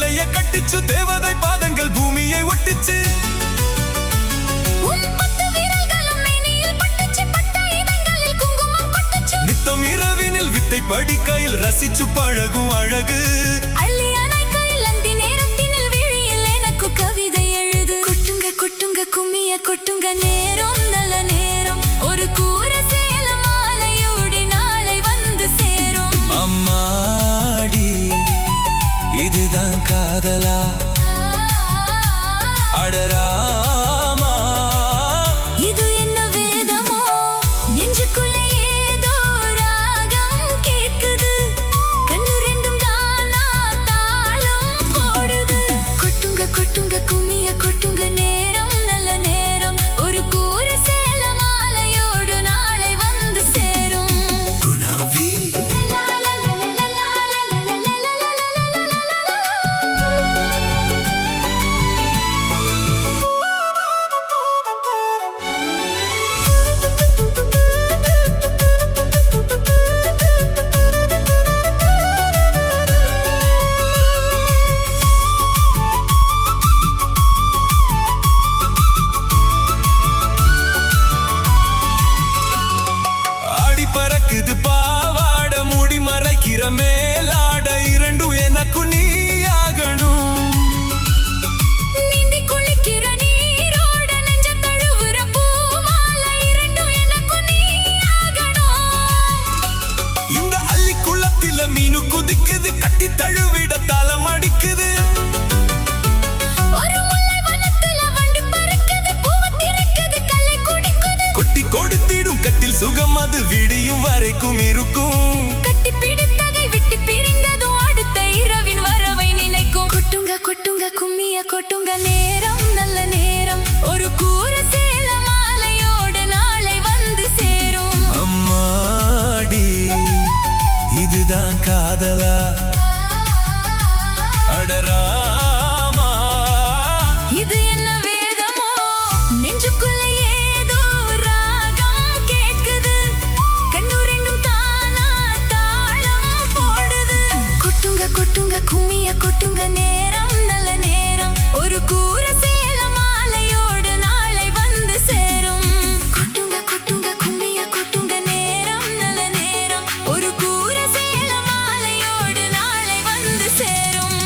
சிலைய கட்டிச்சு தேவதை பாதங்கள் பூமியை ஒட்டிச்சு நித்தம் இரவினில் வித்தை படிக்கையில் ரசிச்சு பழகும் அழகு கவிதை எழுது கொட்டுங்க கொட்டுங்க கும்மிய கொட்டுங்க நேரம் நல்ல நேரம் ஒரு கூற சேல மாலையோடு நாளை வந்து சேரும் அம்மாடி இதுதான் காதலா அடராமா இது என்ன வேதமோ நெஞ்சுக்குள்ளே ஏதோ ராகம் கேக்குது கண்ணு ரெண்டும் தானா தாளம் போடுது கொட்டுங்க கொட்டுங்க கும்மிய கொட்டுங்க நேரம் நல்ல நேரம் ஒரு கூற சேல மாலையோடு நாளை வந்து சேரும் குணவி பறக்குது பாவாட முடி மறைக்கிற மேலாட இரண்டும் எனக்கு நீ ஆகணும் நீந்தி குளிக்கிற நீரோட நெஞ்ச தழுவுற பூமாலை இரண்டும் எனக்கு நீ ஆகணும் இந்த அள்ளி குளத்தில மீனு குதிக்குது கட்டி தழுவிட தலம் அடிக்குது ஒரு முல்லை வனத்துல வண்டு பறக்குது பூவை திறக்குது கல்லை குடிக்குது கொட்டி கொடுத்திடும் கட்டில் சுகம் அது விடியும் வரைக்கும் இருக்கும் கட்டி பிடித்ததை விட்டு பிரிந்ததும் அடுத்த இரவின் வரவை நினைக்கும் கொட்டுங்க கொட்டுங்க கும்மிய கொட்டுங்க நேரம் நல்ல நேரம் ஒரு கூற சேல மாலையோடு நாளை வந்து சேரும் அம்மாடி இதுதான் காதலா அடராமா இது என்ன வேதமோ நெஞ்சுக்குள்ளே ஏதோ ராகம் கேக்குது கண்ணு ரெண்டும் தானா தாளம் போடுது கொட்டுங்க கொட்டுங்க கும்மிய கொட்டுங்க நேரம் நல்ல நேரம் ஒரு கூற சேல மாலையோடு நாளை வந்து சேரும் கொட்டுங்க கொட்டுங்க கும்மிய கொட்டுங்க நேரம் நல்ல நேரம் ஒரு கூற சேல மாலையோடு நாளை வந்து சேரும்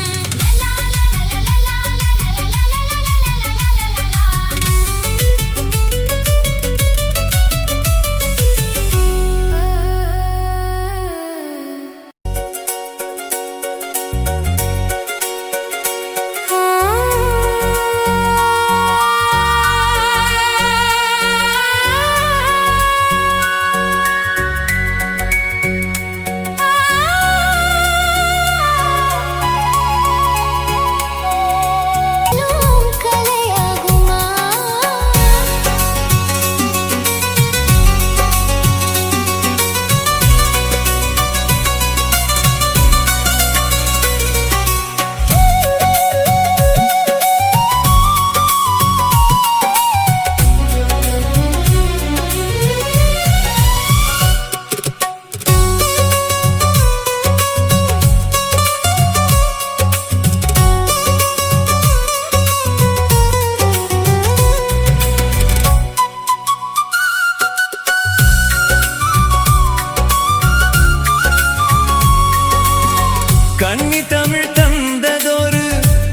கன்னி தமிழ் தந்ததொரு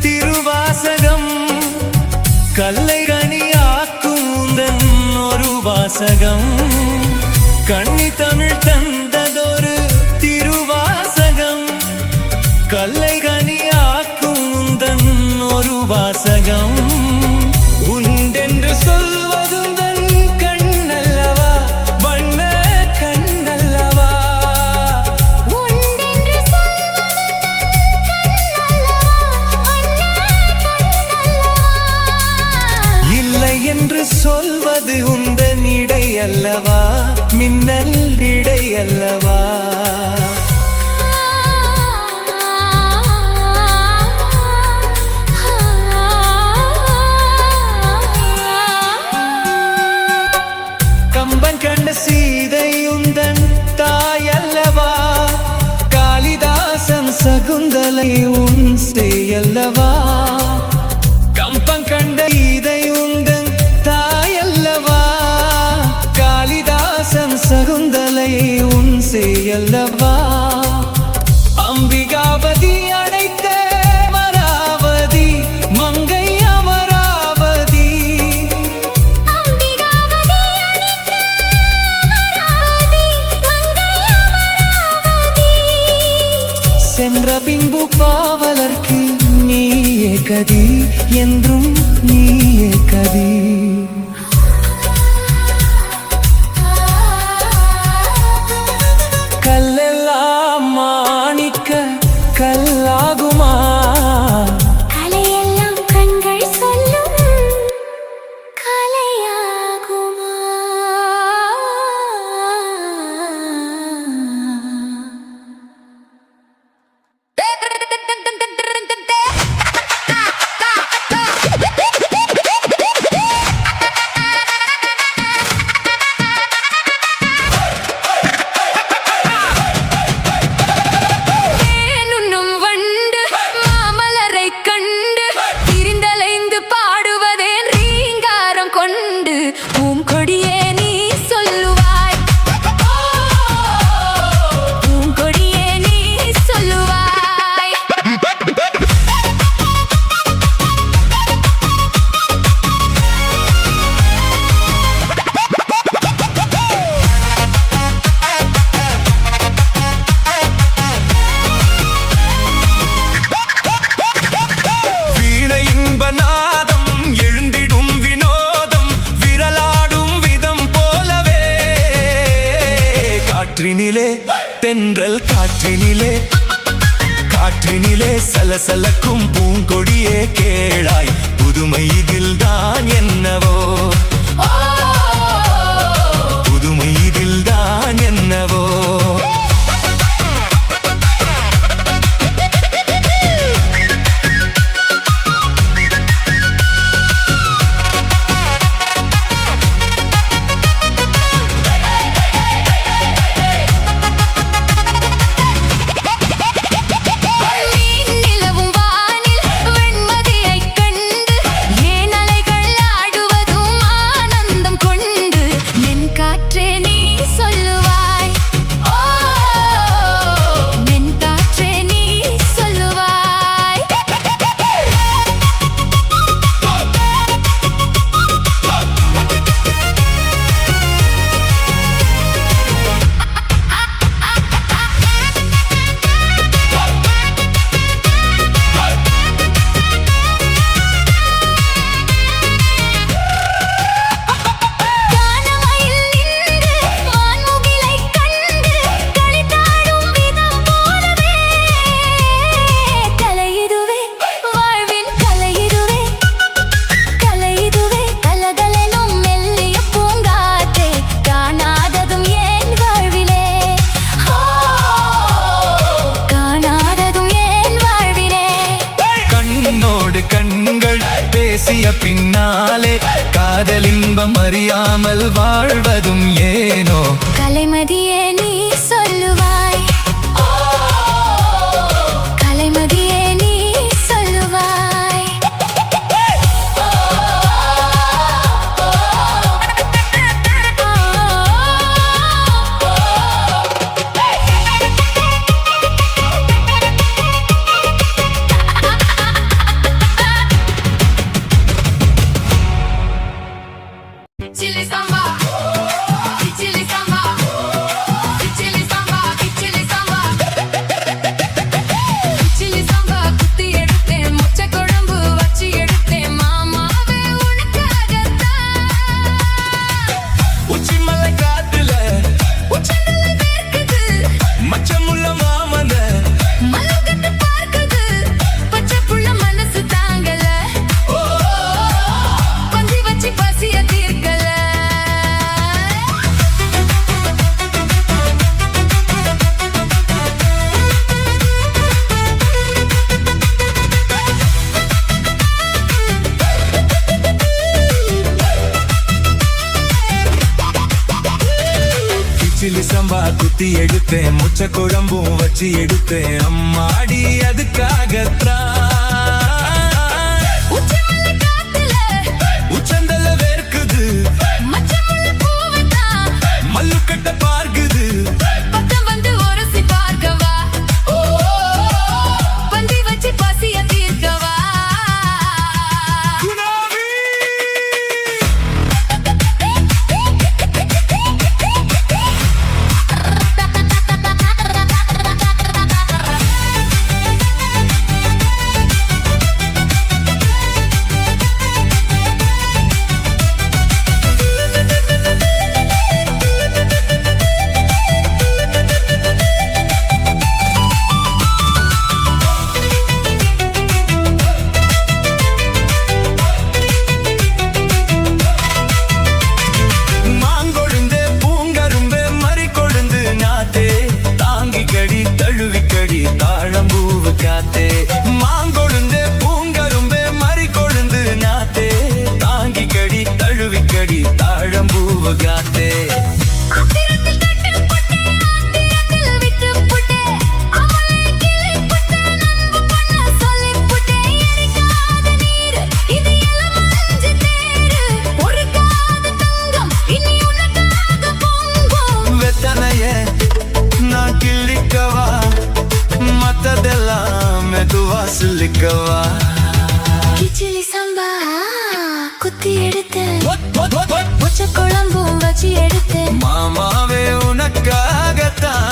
திருவாசகம் கல்லை கனியாக்கும் உந்தன் ஒரு வாசகம் கன்னி தமிழ் தந்ததொரு திருவாசகம் கல்லை கனியாக்கும் உந்தன் ஒரு வாசகம் உண்டென்று சொல்வதுந்தன் கண்ணல்லவா வண்ண கண்ணல்லவா இல்லை என்று சொல்வது உந்தன் இடை அல்லவா மின்னல் இடை அல்லவா கம்பன் கண்ட சீதை உந்தன் தாயல்லவா காளிதாசன் சகுந்தலை உன் செயல் அல்லவா கம்பங்கண்ட இதை உந்தன் தாயல்லவா காளிதாசன் சகுந்தலை உன் செய்யல்லவா அம்பிகாபதி அடைத்த அமராவதி மங்கை அமராவதி சென்ற பின்பு பாவலர்க்கு நீயே கதி என்றும் நீயே கதி கல்லெல்லாம் மாணிக்க கல்லாகுமா கலையெல்லாம் கண்கள் சொல்லும் கலையாகுமா தேனுண்ணும் வண்டு மாமலரை கண்டு திரிந்தலைந்து பாடுவதேன் ரீங்காரம் கொண்டு பூங்கொடியே நீ சொல்லுவாய் பூங்கொடியே நீ சொல்லுவாய் வீண இன்பநாதம் எழுந்திடும் வினோதம் விரலாடும் விதம் போலவே காற்றினிலே தென்றல் காற்றினிலே காற்றினிலே சலசலக்கும் பூங்கொடியே கேளாய் புதுமை இதில் தான் என்னவோ புதுமை இதில் தான் என்னவோ நிலவும் வானில் வெண்மதியைக் கண்டு ஏன் அலைகள் ஆடுவதும் ஆனந்தம் கொண்டு என் காற்றே நீ சொல்லுவாய் என் காற்றே நீ சொல்லுவாய் கானமயில் நின்று வான்முகிலைக் கண்டு களித்தாடும் விதம் போலவே கலையிதுவே வாழ்வின் கலையிதுவே கலையிதுவே கலகலெனும் மெல்லிய பூங்காற்றே காணாததும் ஏன் வாழ்விலே காணாததும் ஏன் வாழ்விலே கண்ணோடு கண்கள் பேசிய பின்னாலே காதலின்பம் அறியாமல் வாழ்வதும் ஏனோ கலைமதியே நீ சொல்லுவாய் கலைமதியே நீ சொல்லுவாய் Chili samba, chili samba, chili samba, chili samba, chili samba. குத்தி எடுத்தேன் மொச்சை குழம்பு வச்சு எடுத்தேன் மாமாவே உனக்காகத்தான் உச்சிமலை காத்துல உச்சந்தலை வேர்க்குது மச்சமுள்ள மாமன மலர்கட்டு பார்க்குது பச்சை புள்ள மனசு தாங்கல கொஞ்சி வச்சு பசிய தீர்க்கல கிச்சிலி சம்பா குத்தி எடுத்தேன் முச்ச குழம்பும் வச்சு எடுத்தேன் அம்மாடி அதுக்காகத்தான் பச்சை குழம்பும் வச்சு எடுத்தேன் மாமாவே உனக்காகத்தான்.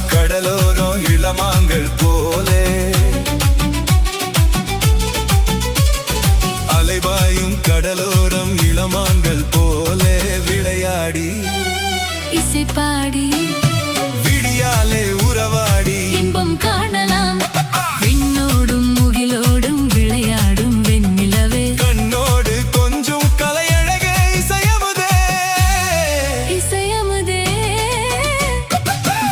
கடலோரம் இளமாங்கள் போலே அலைபாயும் கடலோரம் இளமாங்கள் போலே விளையாடி இசை பாடி விடியாலே உறவாடி இன்பம் காணலாம் விண்ணோடும் முகிலோடும் விளையாடும் வெண்ணிலவே கண்ணோடு கொஞ்சம் கலையழகே இசையமுதே இசையமுதே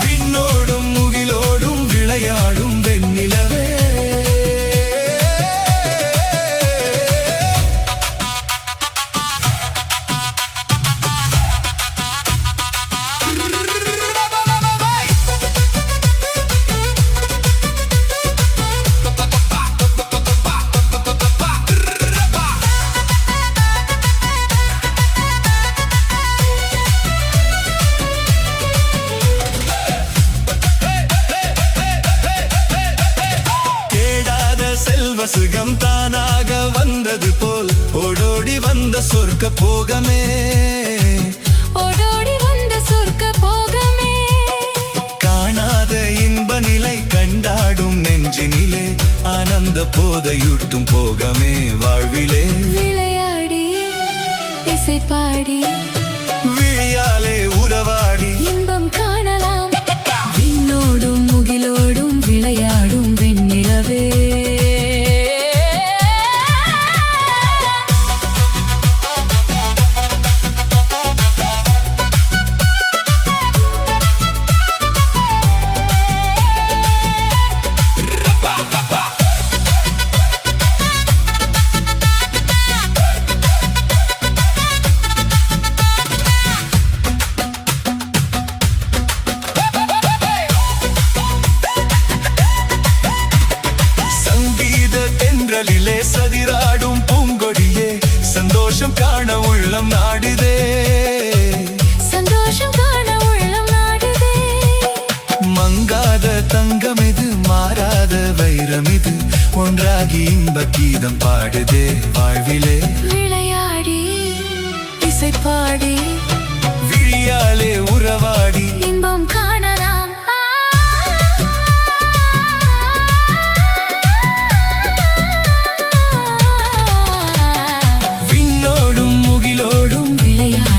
விண்ணோடும் முகிலோடும் விளையாடும் வெண்ணிலவே சுகம் தானாக வந்தது போல் ஓடோடி வந்த சொர்க்க போகமே ஓடோடி வந்த சொர்க்க போகமே காணாத இன்ப நிலை கண்டாடும் நெஞ்சினிலே ஆனந்த போதையூட்டும் போகமே வாழ்விலே விளையாடி இசை பாடி விழியாலே உறவாடி இன்பம் காணலாம் விண்ணோடும் முகிலோடும் விளையாடும் வெண்ணிலவே சதிராடும் பூங்கொடியே சந்தோஷம் காண உள்ளம் நாடுதே சந்தோஷம் காண உள்ளம் நாடுதே மங்காத தங்கம் இது மாறாத வைரம் இது ஒன்றாகி இன்ப கீதம் பாடுதே வாழ்விலே விளையாடி இசை பாடி விழியாலே உறவாடி இன்பம் காணலாம் விண்ணோடும் முகிலோடும் விளையாடி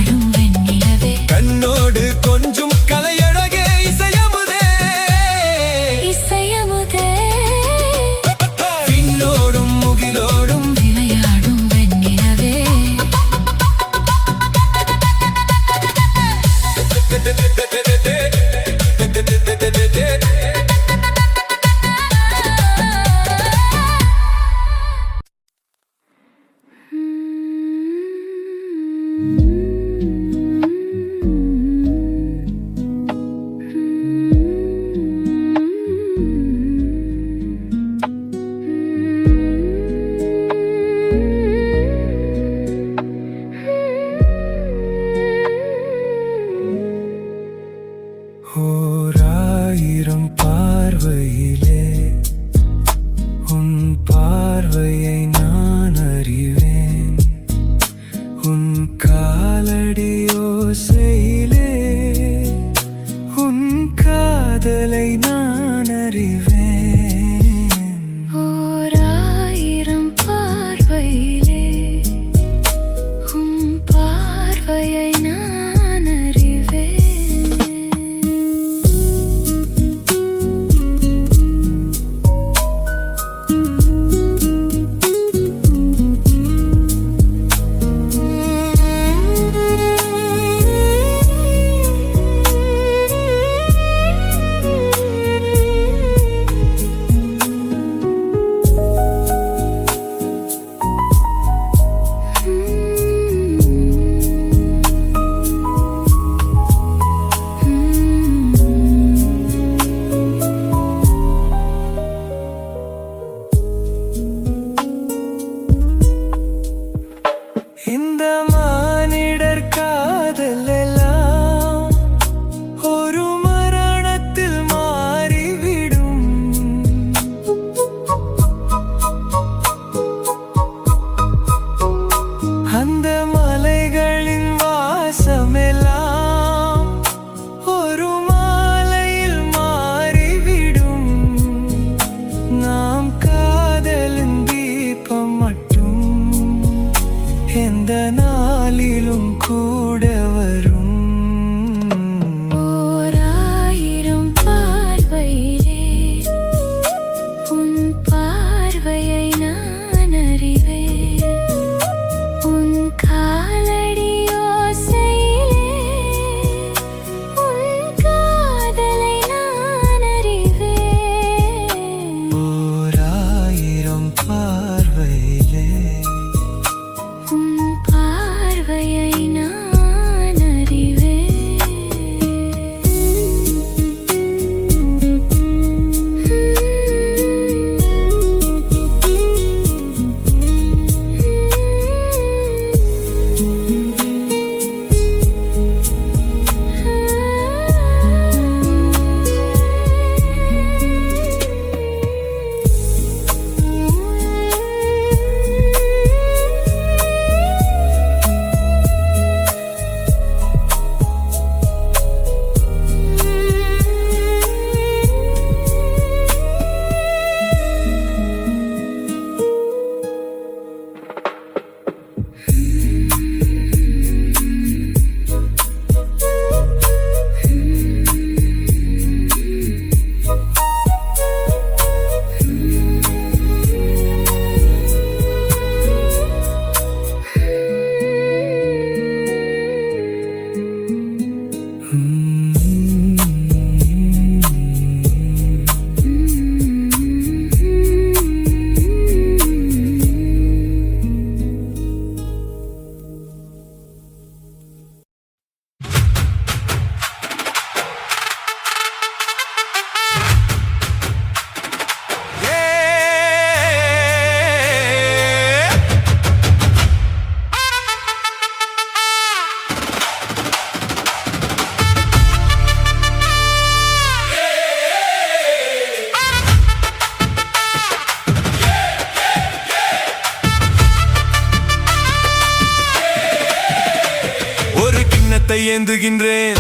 கிண்ணத்தை ஏந்துகின்றேன்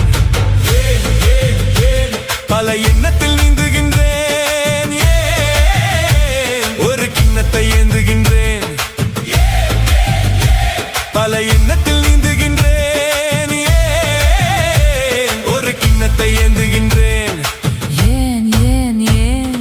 பல எண்ணத்தில் நீந்துகின்றேன் ஒரு கிண்ணத்தை ஏந்துகின்றேன் பல எண்ணத்தில் நீந்துகின்றேன் ஒரு கிண்ணத்தை ஏந்துகின்றேன் ஏன் ஏன் ஏன்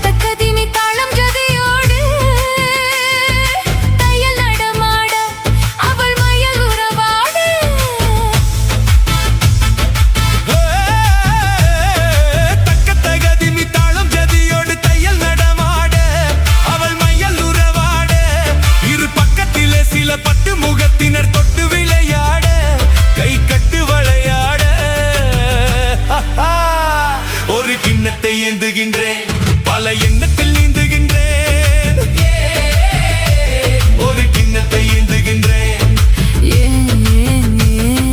தக்கதிமி தாளம் ஜதியோடு தையல் நடமாட அவள் மயல் உறவாடு தக்கத்தகதிமி தாளம் ஜதியோடு தையல் நடமாட அவள் மையல் உறவாட இரு பக்கத்திலே சில பட்டு முகத்தினர் தொட்டு விளையாட கை கட்டு விளையாட ஒரு கிண்ணத்தை ஏந்துகின்றேன் பல எண்ணத்தில் நீந்துகின்றேன் ஒரு கிண்ணத்தை ஏந்துகின்றேன் ஏன் ஏன் ஏன்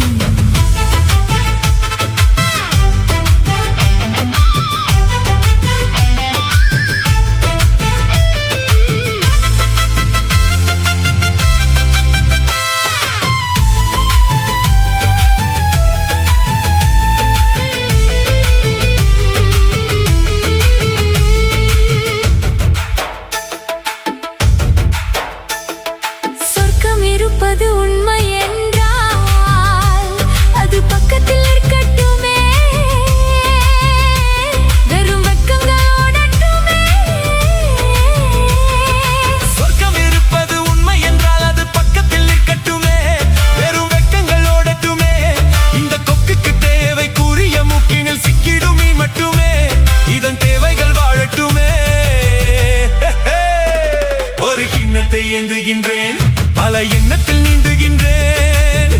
சொர்க்கம் இருப்பது உண்மை என்றால் அது பக்கத்தில் இருக்கட்டுமே வெறும் வெட்கங்களோடட்டுமே சொர்க்கம் இருப்பது உண்மை என்றால் அது பக்கத்தில் இருக்கட்டுமே வெறும் வெட்கங்களோடட்டுமே இந்த கொக்குக்கு தேவை கூறிய மூக்கினில் சிக்கிடும் மீன் மட்டுமே இதன் தேவைகள் வாழட்டுமே ஒரு கிண்ணத்தை ஏந்துகின்றேன் பல எண்ணத்தில் நீந்துகின்றேன்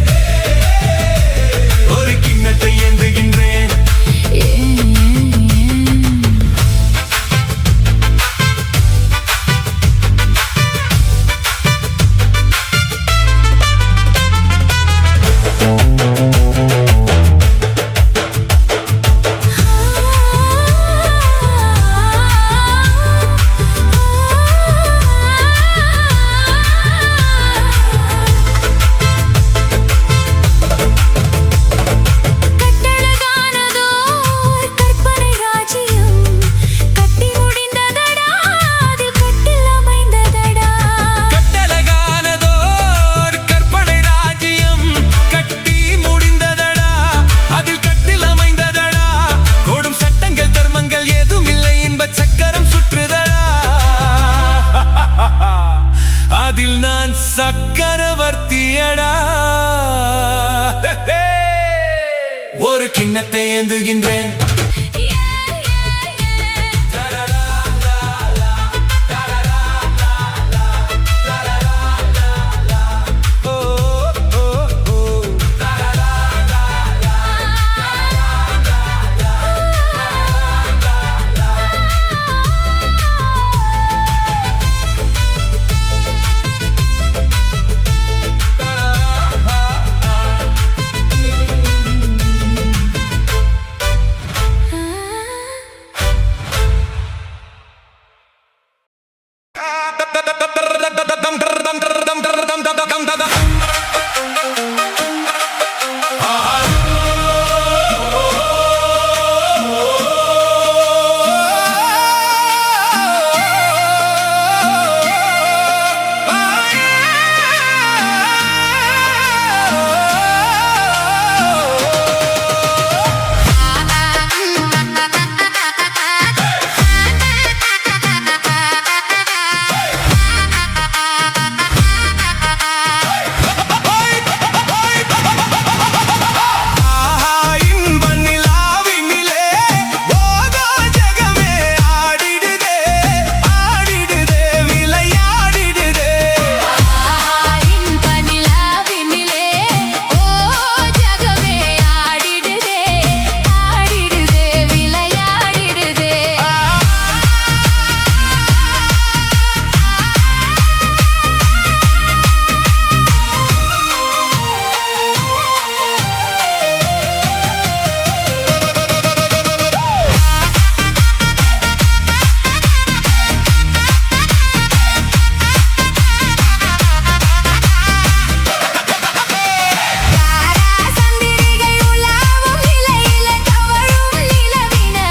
ஒரு கிண்ணத்தை ஏந்துகின்றேன் ஏன் ஏன் ஏன் கட்டழகானதோர் கற்பனை ராஜ்யம் கட்டி முடிந்ததடா அதில் கட்டில் அமைந்ததடா கட்டழகானதோர் கற்பனை ராஜ்யம் கட்டி முடிந்ததடா அதில் கட்டில் அமைந்ததடா கோடும் சட்டங்கள் தர்மங்கள் ஏதும் இல்லை இன்ப சக்கரம் சுற்றுதடா அதில் நான் சக்கரவர்த்தியடா ஒரு கிண்ணத்தை ஏந்துகின்றேன்